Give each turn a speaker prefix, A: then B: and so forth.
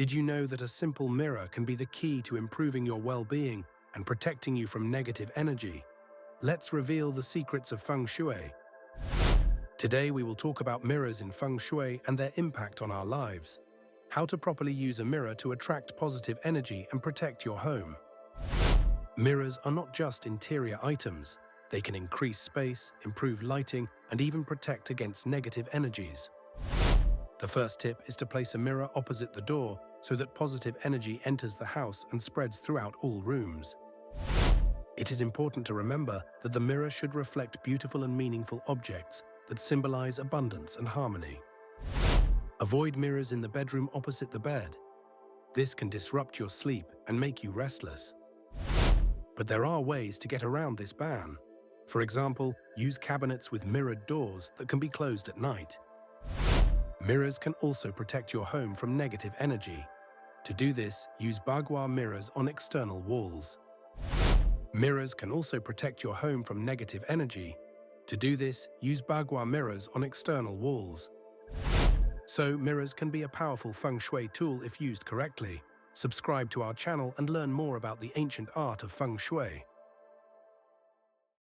A: Did you know that a simple mirror can be the key to improving your well-being and protecting you from negative energy? Let's reveal the secrets of Feng Shui. Today we will talk about mirrors in Feng Shui and their impact on our lives. How to properly use a mirror to attract positive energy and protect your home. Mirrors are not just interior items. They can increase space, improve lighting, and even protect against negative energies. The first tip is to place a mirror opposite the door so that positive energy enters the house and spreads throughout all rooms. It is important to remember that the mirror should reflect beautiful and meaningful objects that symbolize abundance and harmony. Avoid mirrors in the bedroom opposite the bed. This can disrupt your sleep and make you restless. But there are ways to get around this ban. For example, use cabinets with mirrored doors that can be closed at night. Mirrors can also protect your home from negative energy. To do this, use bagua mirrors on external walls. Mirrors can also protect your home from negative energy. To do this, use bagua mirrors on external walls. So, mirrors can be a powerful Feng Shui tool if used correctly. Subscribe to our channel and learn more about the ancient art of Feng Shui.